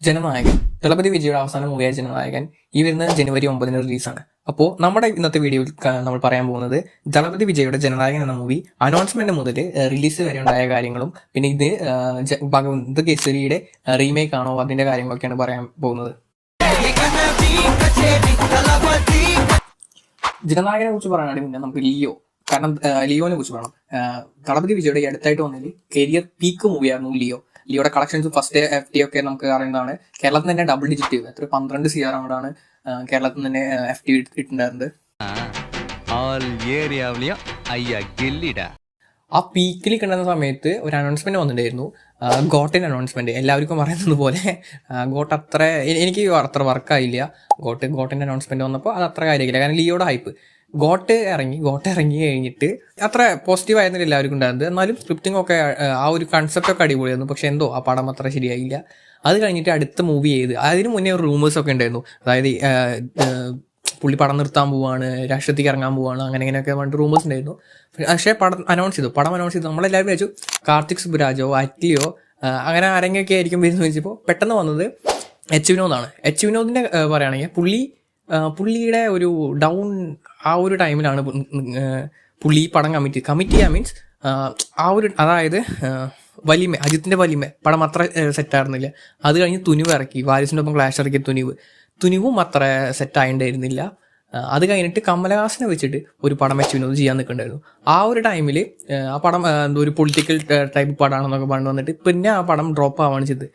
ജനനായകൻ ദളപതി വിജയുടെ അവസാന മൂവിയായ ജനനായകൻ ഈ വരുന്ന ജനുവരി 9 റിലീസാണ്. അപ്പോൾ നമ്മുടെ ഇന്നത്തെ വീഡിയോയിൽ നമ്മൾ പറയാൻ പോകുന്നത് ദളപതി വിജയുടെ ജനനായകൻ എന്ന മൂവി അനൗൺസ്മെന്റ് മുതൽ റിലീസ് വരെ ഉണ്ടായ കാര്യങ്ങളും പിന്നെ ഇത് ഭഗവന്ത് കേസരിയുടെ റീമേക്ക് ആണോ അതിന്റെ കാര്യങ്ങളൊക്കെയാണ് പറയാൻ പോകുന്നത്. ജനനായകനെ കുറിച്ച് പറയാനാണെങ്കിൽ പിന്നെ നമുക്ക് ലിയോ, കാരണം ലിയോനെ കുറിച്ച് പറയണം. ദളപതി വിജയുടെ അടുത്തായിട്ട് വന്നതിൽ കരിയർ പീക്ക് മൂവിയായിരുന്നു ലിയോ. ലിയോയുടെ കളക്ഷൻസ് ഫസ്റ്റ് FT ഒക്കെ നമുക്ക് അറിയുന്നതാണ്. കേരളത്തിൽ തന്നെ ഡബിൾ ഡിജിറ്റ് എത്ര 12 CR അങ്ങോട്ടാണ് കേരളത്തിൽ തന്നെ FT ഇട്ടിട്ടുണ്ടായിരുന്നത്. ആ പീക്കിൽ കിട്ടുന്ന സമയത്ത് ഒരു അനൗൺസ്മെന്റ് വന്നിട്ടുണ്ടായിരുന്നു, ഗോട്ടിന്റെ അനൗൺസ്മെന്റ്. എല്ലാവർക്കും പറയുന്നത് പോലെ ഗോട്ട് അത്ര എനിക്ക് അത്ര വർക്കായില്ല. ഗോട്ടിന്റെ അനൗൺസ്മെന്റ് വന്നപ്പോൾ അത് അത്ര കാര്യമായില്ല, കാരണം ലിയോയുടെ ഹൈപ്പ്. ഗോട്ട് ഇറങ്ങി കഴിഞ്ഞിട്ട് അത്ര പോസിറ്റീവ് ആയിരുന്നില്ല എല്ലാവർക്കും ഉണ്ടായിരുന്നത്. എന്നാലും സ്ക്രിപ്റ്റിംഗ് ഒക്കെ ആ ഒരു കൺസെപ്റ്റ് ഒക്കെ അടിപൊളിയായിരുന്നു. പക്ഷെ എന്തോ ആ പടം അത്ര ശരിയായില്ല. അത് കഴിഞ്ഞിട്ട് അടുത്ത മൂവി ചെയ്ത് അതിന് മുന്നേ ഒരു റൂമേഴ്സ് ഒക്കെ ഉണ്ടായിരുന്നു, അതായത് പുള്ളി പടം നിർത്താൻ പോവാണ്, രാഷ്ട്രീയത്തിലേക്ക് ഇറങ്ങാൻ പോവാണ്, അങ്ങനെയൊക്കെ പറഞ്ഞിട്ട് റൂമേഴ്സ് ഉണ്ടായിരുന്നു. പക്ഷേ പടം അനൗൺസ് ചെയ്തു നമ്മളെല്ലാവരും വെച്ചു കാർത്തിക് സുബ്രാജോ അറ്റ്ലിയോ അങ്ങനെ ആരെങ്കിലൊക്കെ ആയിരിക്കും വരുന്നത് വെച്ചപ്പോൾ പെട്ടെന്ന് വന്നത് എച്ച് വിനോദാണ്. എച്ച് വിനോദിന്റെ പറയുകയാണെങ്കിൽ പുള്ളിയുടെ ഒരു ഡൗൺ ആ ഒരു ടൈമിലാണ് പുള്ളി പടം കമ്മിറ്റ് ചെയ്യാൻ മീൻസ് ആ ഒരു, അതായത് വലിമ, അജിത്തിന്റെ വലിമ പടം അത്ര സെറ്റായിരുന്നില്ല. അത് കഴിഞ്ഞ് തുനിവ് ഇറക്കി, വാരിസിന്റെ ഒപ്പം ക്ലാഷ് ഇറക്കിയ തുനിവും അത്ര സെറ്റായിട്ടുണ്ടായിരുന്നില്ല. അത് കഴിഞ്ഞിട്ട് കമലഹാസനെ വെച്ചിട്ട് ഒരു പടം വെച്ച് വിനോദ് ചെയ്യാൻ നിൽക്കണ്ടായിരുന്നു. ആ ഒരു ടൈമിൽ ആ പടം എന്തോ ഒരു പൊളിറ്റിക്കൽ ടൈപ്പ് പടമാണെന്നൊക്കെ പറഞ്ഞു വന്നിട്ട് പിന്നെ ആ പടം ഡ്രോപ്പ് ആവാണ് ചെയ്തത്.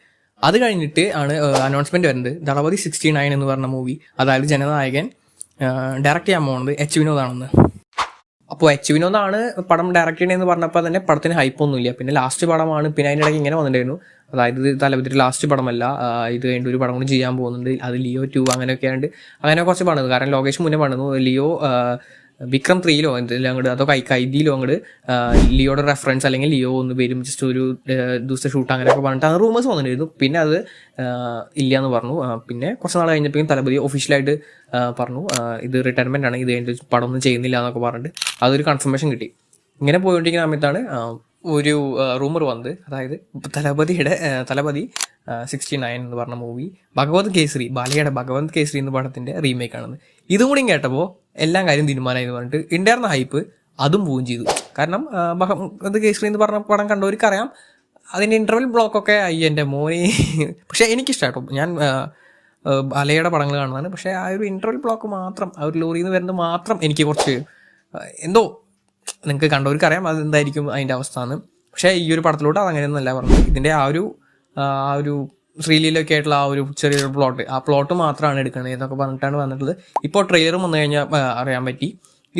അത് കഴിഞ്ഞിട്ട് ആണ് അനൗൺസ്മെന്റ് വരുന്നത് ദളപതി 69 എന്ന് പറഞ്ഞ മൂവി, അതായത് ജനനായകൻ ഡയറക്റ്റ് ചെയ്യാൻ പോകുന്നത് എച്ച് വിനോദാണെന്ന്. അപ്പോൾ എച്ച് വിനോദാണ് പടം ഡയറക്റ്റ് ചെയ്യണമെന്ന് പറഞ്ഞപ്പോൾ തന്നെ പടത്തിന് ഹൈപ്പൊന്നുമില്ല. പിന്നെ ലാസ്റ്റ് പടമാണ്, പിന്നെ അതിൻ്റെ ഇടയ്ക്ക് ഇങ്ങനെ വന്നിട്ടുണ്ടായിരുന്നു, അതായത് ഇത് ദളപതിയുടെ ലാസ്റ്റ് പടമല്ല, ഇത് കഴിഞ്ഞിട്ട് ഒരു പടം കൂടി ചെയ്യാൻ പോകുന്നുണ്ട്, അത് ലിയോ 2 അങ്ങനെയൊക്കെ ആയിട്ട് അങ്ങനെ കുറച്ച് പണിത്. കാരണം ലോകേഷ് മുന്നേ പണിതു ലിയോ വിക്രം 3 എന്തെല്ലാം അങ്ങോട്ട്, അതോ കൈദിയിലോ അങ്ങോട്ട് ലിയോയുടെ റെഫറൻസ് അല്ലെങ്കിൽ ലിയോ ഒന്ന് വരും ജസ്റ്റ് ഒരു ദിവസത്തെ ഷൂട്ട് അങ്ങനെയൊക്കെ പറഞ്ഞിട്ട് അത് റൂമേഴ്സ് വന്നിട്ടുണ്ടായിരുന്നു. പിന്നെ അത് ഇല്ല എന്ന് പറഞ്ഞു. പിന്നെ കുറച്ച് നാൾ കഴിഞ്ഞപ്പോഴും ദളപതി ഒഫീഷ്യലായിട്ട് പറഞ്ഞു ഇത് റിട്ടയർമെൻ്റ് ആണ്, ഇത് കഴിഞ്ഞിട്ട് പടം ഒന്നും ചെയ്യുന്നില്ല എന്നൊക്കെ പറഞ്ഞിട്ട് അതൊരു കൺഫർമേഷൻ കിട്ടി. ഇങ്ങനെ പോയിക്കൊണ്ടിരിക്കുന്ന സമയത്താണ് ഒരു റൂമർ വന്നത്, അതായത് ദളപതി 69 എന്ന് പറഞ്ഞ മൂവി ബാലയുടെ ഭഗവത് കേസരി എന്ന പടത്തിന്റെ റീമേക്ക് ആണെന്ന്. ഇതും കൂടി കേട്ടപ്പോൾ എല്ലാം കാര്യം തീരുമാനമായി എന്ന് പറഞ്ഞിട്ട് ഉണ്ടായിരുന്ന ഹൈപ്പ് അതും പോവുകയും ചെയ്തു. കാരണം ഭഗവത് കേസരി എന്ന് പറഞ്ഞ പടം കണ്ടവർക്ക് അറിയാം, അതിന്റെ ഇന്റർവെൽ ബ്ലോക്കൊക്കെ എൻ്റെ മോനെ. പക്ഷെ എനിക്കിഷ്ടമാട്ടോ, ഞാൻ ബാലയുടെ പടങ്ങൾ കാണുന്നതാണ്. പക്ഷെ ആ ഒരു ഇന്റർവെൽ ബ്ലോക്ക് മാത്രം, ആ ഒരു ലോറിയിൽ നിന്ന് വരുന്നത് മാത്രം എനിക്ക് കുറച്ച് എന്തോ, നിങ്ങൾക്ക് കണ്ടവർക്ക് അറിയാം അതെന്തായിരിക്കും അതിൻ്റെ അവസ്ഥ എന്ന്. പക്ഷേ ഈ ഒരു പടത്തിലോട്ട് അതങ്ങനെയൊന്നുമല്ല പറഞ്ഞത്. ഇതിൻ്റെ ആ ഒരു ശ്രീലീലൊക്കെ ആയിട്ടുള്ള ആ ഒരു ചെറിയൊരു പ്ലോട്ട് മാത്രമാണ് എടുക്കുന്നത് എന്നൊക്കെ പറഞ്ഞിട്ടാണ് വന്നിട്ടുള്ളത്. ഇപ്പോൾ ട്രെയിലർ വന്നു കഴിഞ്ഞാൽ അറിയാൻ പറ്റി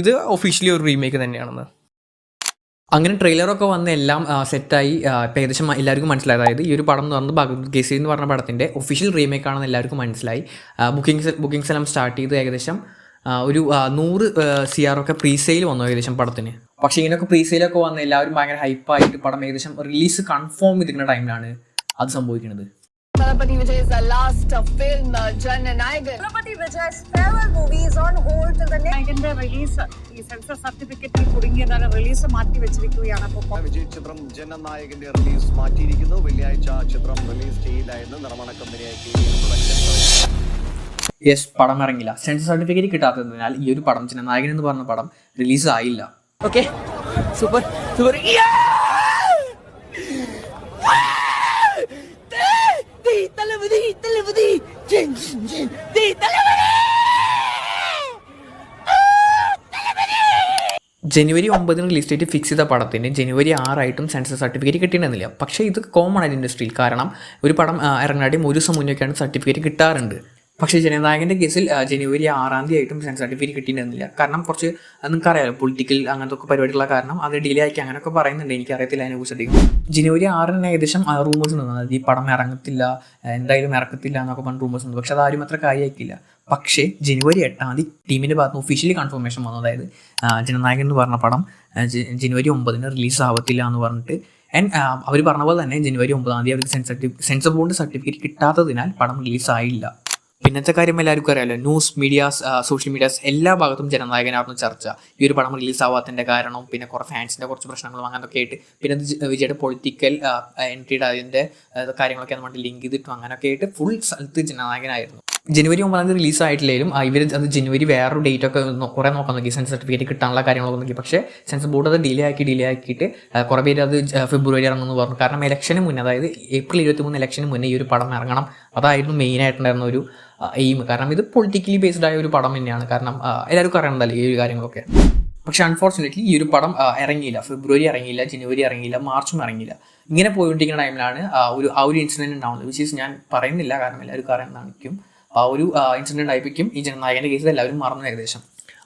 ഇത് ഒഫീഷ്യലി ഒരു റീമേക്ക് തന്നെയാണെന്ന്. അങ്ങനെ ട്രെയിലറൊക്കെ വന്ന് എല്ലാം സെറ്റായി ഇപ്പം ഏകദേശം എല്ലാവർക്കും മനസ്സിലായി, അതായത് ഈ ഒരു പടം എന്ന് പറഞ്ഞത് ഭഗവത് കേസരി എന്ന് പറഞ്ഞ പടത്തിൻ്റെ ഒഫീഷ്യൽ റീമേക്ക് ആണെന്ന് എല്ലാവർക്കും മനസ്സിലായി. ബുക്കിംഗ്സ് എല്ലാം സ്റ്റാർട്ട് ചെയ്ത് ഏകദേശം ഒരു 100 CR ഒക്കെ പ്രീസെയിൽ വന്നു ഏകദേശം പടത്തിന്. പക്ഷേ ഇങ്ങനെയൊക്കെ പ്രീസെയിലൊക്കെ വന്ന് എല്ലാവരും ഭയങ്കര ഹൈപ്പായിട്ട് പടം ഏകദേശം റിലീസ് കൺഫേം ചെയ്തിരിക്കുന്ന ടൈമിലാണ് അത് സംഭവിക്കുന്നത്. Dhalapati Vijay's last film, Jananayagan. Dhalapati Vijay's farewell movie is on hold till the next. Nayagante release, ഈ സെൻസർ സർട്ടിഫിക്കറ്റിൽ കുടുങ്ങിയതാണ്, റിലീസ് മാറ്റി വെച്ചിരിക്കുകയാണ്. അപ്പോൾ വിജയ് ചിത്രം ജനനായകന്റെ റിലീസ് മാറ്റിയിരിക്കുന്നു. വെള്ളിയാഴ്ച ചിത്രം റിലീസ് ചെയ്യില്ല എന്ന് നിർമ്മാണ കമ്പനിയായ യെസ്, പടം ഇറങ്ങില്ല. സെൻസർ സർട്ടിഫിക്കറ്റ് കിട്ടാത്തതിനാൽ ഈ ഒരു പടം ജനനായകൻ എന്ന് പറഞ്ഞ പടം റിലീസ് ആയില്ല. Okay, super. ജനുവരി 9 റിലീസ് ഡേറ്റ് ഫിക്സ് ചെയ്ത പടത്തിന് ജനുവരി 6 സെൻസർ സർട്ടിഫിക്കറ്റ് കിട്ടിയിരുന്നില്ല. പക്ഷേ ഇത് കോമൺ ആണ് ഇൻഡസ്ട്രിയിൽ, കാരണം ഒരു പടം ഇറങ്ങാതെയും ഒരു ദിവസം മുന്നൊക്കെയാണ് സർട്ടിഫിക്കറ്റ് കിട്ടാറുണ്ട്. പക്ഷേ ജനനായകൻ്റെ കേസിൽ ജനുവരി 6 സെൻസർ സർട്ടിഫിക്കറ്റ് കിട്ടിയിരുന്നില്ല. കാരണം കുറച്ച് നിങ്ങൾക്കറിയാമല്ലോ, പൊളിറ്റിക്കൽ അങ്ങനത്തെ ഒക്കെ പരിപാടികളുള്ള കാരണം അത് ഡിലേ ആക്കി അങ്ങനെയൊക്കെ പറയുന്നുണ്ട്. എനിക്കറിയത്തില്ല അതിനെക്കുറിച്ചധികം. ജനുവരി 6 ഏകദേശം റൂമേഴ്സ് ഉണ്ട്, അതായത് ഈ പടം ഇറങ്ങത്തില്ല, എന്തായാലും ഇറക്കത്തില്ല എന്നൊക്കെ പറഞ്ഞ റൂമേഴ്സ് ഉണ്ട്. പക്ഷെ അതാരും അത്ര കാര്യമാക്കിയില്ല. പക്ഷേ ജനുവരി 8 ടീമിൻ്റെ ഭാഗത്ത് നിന്ന് ഒഫീഷ്യലി കൺഫർമേഷൻ വന്നു, അതായത് ജനനായകൻ എന്ന് പറഞ്ഞ പടം ജനുവരി 9 റിലീസ് ആവത്തില്ല എന്ന് പറഞ്ഞിട്ട്. അവർ പറഞ്ഞ പോലെ തന്നെ ജനുവരി 9 അവർക്ക് സെൻസർ ബോർഡ് സർട്ടിഫിക്കറ്റ് കിട്ടാത്തതിനാൽ പടം റിലീസായില്ല. പിന്നത്തെ കാര്യം എല്ലാവർക്കും അറിയാമല്ലോ, ന്യൂസ് മീഡിയാസ്, സോഷ്യൽ മീഡിയാസ് എല്ലാ ഭാഗത്തും ജനനായകനായിരുന്നു ചർച്ച. ഈ ഒരു പടം റിലീസ് ആവാത്തതിൻ്റെ കാരണം, പിന്നെ കുറേ ഫാൻസിൻ്റെ കുറച്ച് പ്രശ്നങ്ങളും അങ്ങനെയൊക്കെ ആയിട്ട്, പിന്നെ വിജയുടെ പൊളിറ്റിക്കൽ എൻട്രിയുടെ അതിൻ്റെ കാര്യങ്ങളൊക്കെ നമ്മൾ ലിങ്ക് ചെയ്തിട്ടും അങ്ങനെയൊക്കെ ആയിട്ട് ഫുൾ സ്ഥലത്ത് ജനനായകനായിരുന്നു. ജനുവരി 9 റിലീസായിട്ടില്ലെങ്കിലും ഇവർ അത് ജനുവരി വേറൊരു ഡേറ്റ് ഒക്കെ കുറേ നോക്കാൻ നോക്കി, സെൻസർ സർട്ടിഫിക്കറ്റ് കിട്ടാനുള്ള കാര്യങ്ങളൊക്കെ നോക്കി. പക്ഷേ സെൻസർ ബോർഡ് അത് ഡിലേ ആക്കിയിട്ട് കുറേ പേര് അത് ഫെബ്രുവരി ഇറങ്ങുമെന്ന് പറഞ്ഞു. കാരണം ഇലക്ഷന് മുന്നേ, അതായത് ഏപ്രിൽ 23 ഇലക്ഷന് മുന്നേ ഈ ഒരു പടം ഇറങ്ങണം. അതായിരുന്നു മെയിനായിട്ടുണ്ടായിരുന്ന ഒരു എയിം. കാരണം ഇത് പൊളിറ്റിക്കലി ബേസ്ഡ് ആയ ഒരു പടം തന്നെയാണ്. കാരണം എല്ലാവർക്കും അറിയണമല്ലോ ഈ ഒരു കാര്യങ്ങളൊക്കെ. പക്ഷേ അൺഫോർച്ചുനേറ്റ്ലി ഈ ഒരു പടം ഇറങ്ങിയില്ല. ഫെബ്രുവരി ഇറങ്ങിയില്ല, ജനുവരി ഇറങ്ങിയില്ല, മാർച്ചും ഇറങ്ങിയില്ല. ഇങ്ങനെ പോയിക്കൊണ്ടിരിക്കുന്ന ടൈമിലാണ് ആ ഒരു ഇൻസിഡൻറ്റ് ഉണ്ടാവുന്നത്. വിച്ച് ഈസ് ഞാൻ പറയുന്നില്ല, കാരണം എല്ലാവർക്കും അറിയാമെന്നായിരിക്കും. ആ ഒരു ഇൻസിഡൻറ്റ് ആയിപ്പിക്കും ഈ ജനനായകൻ്റെ കേസിൽ എല്ലാവരും മറന്നു ഏകദേശം.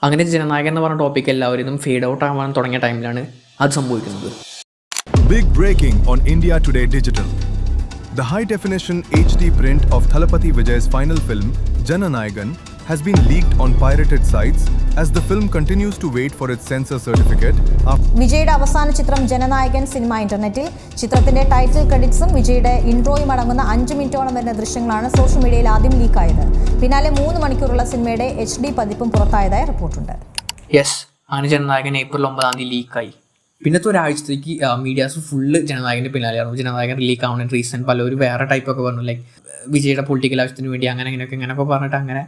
അങ്ങനെ ജനനായകൻ എന്ന് പറഞ്ഞ ടോപ്പിക് എല്ലാവരും ഫെയ്ഡ് ഔട്ട് ആവാൻ തുടങ്ങിയ ടൈമിലാണ് അത് സംഭവിക്കുന്നത്. Big breaking on India Today Digital. The high-definition HD print of Thalapathy Vijay's final film, Jananayagan, has been leaked on pirated sites as the film continues to wait for its censor certificate. വിജയുടെ അവസാന ചിത്രം Jananayakan cinema ഇന്റർനെറ്റിൽ. ചിത്രത്തിന്റെ title ക്രെഡിറ്റ്സും വിജയുടെ ഇൻട്രോയും അടങ്ങുന്ന 5 മിനിറ്റോളം വരുന്ന ദൃശ്യങ്ങളാണ് സോഷ്യൽ മീഡിയയിൽ ആദ്യം ലീക്കായത്. പിന്നാലെ 3 മണിക്കൂറുള്ള സിനിമയുടെ HD പതിപ്പും പുറത്തായതായി റിപ്പോർട്ടുണ്ട്. യെസ്, അങ്ങനെ ജനനായകൻ ഏപ്രിൽ 9 ലീക്കായി. പിന്നത്തെ ഒരാഴ്ചത്തേക്ക് മീഡിയാസ് ഫുള്ള് ജനനായകൻ്റെ പിന്നാലെയായിരുന്നു. ജനനായകൻ ലീക്ക് ആവുന്ന റീസൺ പലരും വേറെ ടൈപ്പൊക്കെ പറഞ്ഞു, ലൈക്ക് വിജയുടെ പൊളിറ്റിക്കൽ ആവശ്യത്തിന് വേണ്ടി അങ്ങനെയൊക്കെ പറഞ്ഞിട്ട് അങ്ങനെ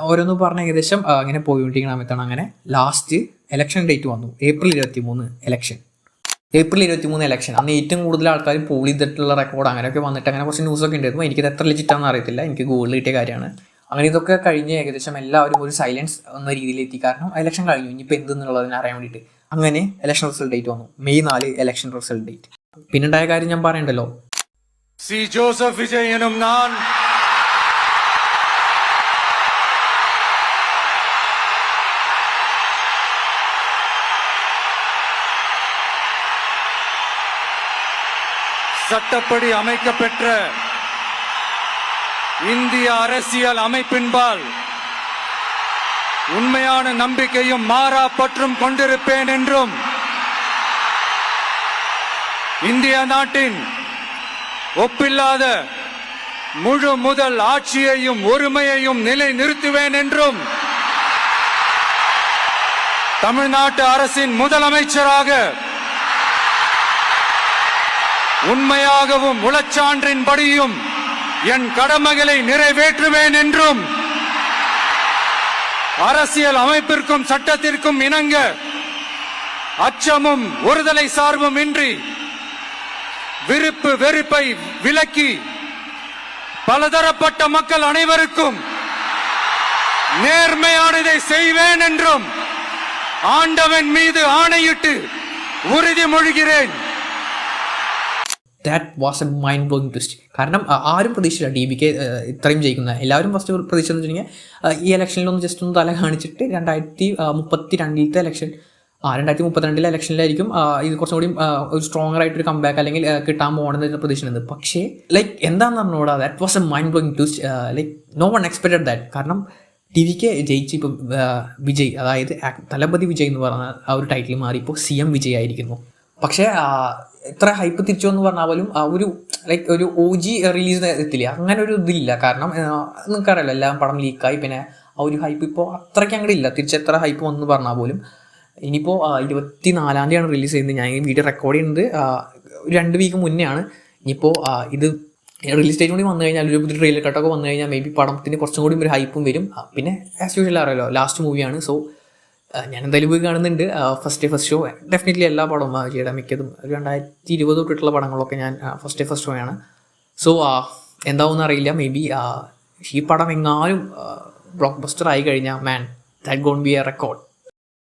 ഓരോന്ന് പറഞ്ഞ ഏകദേശം അങ്ങനെ പോയിക്കൊണ്ടിരിക്കുന്ന സമയത്താണ് അങ്ങനെ ലാസ്റ്റ് ഇലക്ഷൻ ഡേറ്റ് വന്നു. April 23 election. അന്ന് ഏറ്റവും കൂടുതൽ ആൾക്കാർ പോൾ ചെയ്തിട്ടുള്ള റെക്കോർഡ് അങ്ങനെയൊക്കെ വന്നിട്ട് അങ്ങനെ കുറച്ച് ന്യൂസൊക്കെ ഉണ്ടായിരുന്നു. എനിക്കത് എത്ര ലെജിറ്റാണെന്ന് അറിയത്തില്ല, എനിക്ക് ഗൂഗിളിൽ കിട്ടിയ കാര്യമാണ്. അങ്ങനെ ഇതൊക്കെ കഴിഞ്ഞ് ഏകദേശം എല്ലാവരും ഒരു സൈലൻസ് എന്ന രീതിയിലെത്തി. കാരണം ഇലക്ഷൻ കഴിഞ്ഞു, ഇനിയിപ്പോൾ എന്തെന്നുള്ളതിനെ അറിയാൻ വേണ്ടിയിട്ട്. അങ്ങനെ ഇലക്ഷൻ റിസൾട്ട് ഡേറ്റ് വന്നു, May 4 ഇലക്ഷൻ റിസൾട്ട് ഡേറ്റ്. പിന്നുണ്ടായ കാര്യം ഞാൻ പറയണ്ടല്ലോ. സി ജോസഫ് വിജയനും ഞാൻ சட்டப்படி அமைக்கப்பெற்ற இந்திய அரசியல் அமைப்பின்பால் உண்மையான நம்பிக்கையும் மாறா பற்றும் கொண்டிருப்பேன் என்றும் இந்திய நாட்டின் ஒப்பில்லாத முழு முதல் ஆட்சியையும் ஒருமையையும் நிலை நிறுத்துவேன் என்றும் தமிழ்நாட்டு அரசின் முதலமைச்சராக உண்மையாகவும் உளச்சான்றின்படியும் என் கடமைகளை நிறைவேற்றுவேன் என்றும் அரசியல் அமைப்பிற்கும் சட்டத்திற்கும் இணங்க அச்சமும் ஒருதலை சார்பும் இன்றி விருப்பு வெறுப்பை விலக்கி பலதரப்பட்ட மக்கள் அனைவருக்கும் நேர்மையானதை செய்வேன் என்றும் ஆண்டவன் மீது ஆணையிட்டு உறுதிமொழிகிறேன். That was a mind blowing twist. കാരണം ആരും പ്രതീക്ഷിച്ചില്ല DBK ഇത്രയും ജയിക്കുന്ന. എല്ലാവരും ഫസ്റ്റ് പ്രതീക്ഷിച്ചെന്ന് വെച്ചിട്ടുണ്ടെങ്കിൽ ഈ ഇലക്ഷനിലൊന്ന് ജസ്റ്റ് ഒന്ന് തല കാണിച്ചിട്ട് 2032 ഇലക്ഷൻ 2032 ഇലക്ഷനിലായിരിക്കും ഇത് കുറച്ചും കൂടി ഒരു സ്ട്രോങ്ങർ ആയിട്ടൊരു കംബാക്ക് അല്ലെങ്കിൽ കിട്ടാൻ പോകണമെന്ന് പ്രതീക്ഷിക്കുന്നത്. പക്ഷേ ലൈക്ക് എന്താണെന്ന് പറഞ്ഞുകൂടാ, that was a mind blowing twist. Like no one expected that. കാരണം DBK ജയിച്ച് ഇപ്പോൾ വിജയ്, അതായത് തലപതി വിജയ് എന്ന് പറഞ്ഞ ആ ഒരു ടൈറ്റിൽ മാറി ഇപ്പോൾ CM വിജയ് ആയിരിക്കുന്നു. പക്ഷേ ഇത്ര ഹൈപ്പ് തിരിച്ചു എന്ന് പറഞ്ഞാൽ പോലും ഒരു ലൈക്ക് ഒരു OG റിലീസ് എത്തില്ല, അങ്ങനെ ഒരു ഇതില്ല. കാരണം നിങ്ങൾക്കറിയാലോ, എല്ലാം പടം ലീക്കായി. പിന്നെ ആ ഒരു ഹൈപ്പ് ഇപ്പോൾ അത്രയ്ക്ക് അങ്ങോട്ട് ഇല്ല. തിരിച്ചെത്ര ഹൈപ്പ് വന്നു പറഞ്ഞാൽ പോലും. ഇനിയിപ്പോൾ 24 റിലീസ് ചെയ്യുന്നത്. ഞാൻ ഈ വീഡിയോ റെക്കോർഡ് ചെയ്യുന്നത് 2 വീക്ക് മുന്നേ ആണ്. ഇനിയിപ്പോൾ ഇത് റിലീസ് ഡേറ്റ് കൂടി വന്നു കഴിഞ്ഞാൽ, ഒരു പുതിയ ട്രെയിലർ കട്ടൊക്കെ വന്നു കഴിഞ്ഞാൽ മേ ബി പടത്തിന് കുറച്ചും കൂടി ഒരു ഹൈപ്പും വരും. പിന്നെ ആസ് യൂഷ്വൽ അറിയാലോ, ലാസ്റ്റ് മൂവിയാണ്. സോ ഞാൻ എന്തായാലും പോയി കാണുന്നുണ്ട്. ഫസ്റ്റ് ഷോ ഡെഫിനറ്റ്ലി എല്ലാ പടവും ചെയ്ത മിക്കതും 2020 തൊട്ടിട്ടുള്ള പടങ്ങളൊക്കെ ഞാൻ ഫസ്റ്റ് ഷോ ആണ്. സോ എന്താവും അറിയില്ല. മേ ബി ഈ പടം എങ്ങാനും ബ്ലോക്ക് ബസ്റ്റർ ആയി കഴിഞ്ഞാൽ, man, that gonna be a record.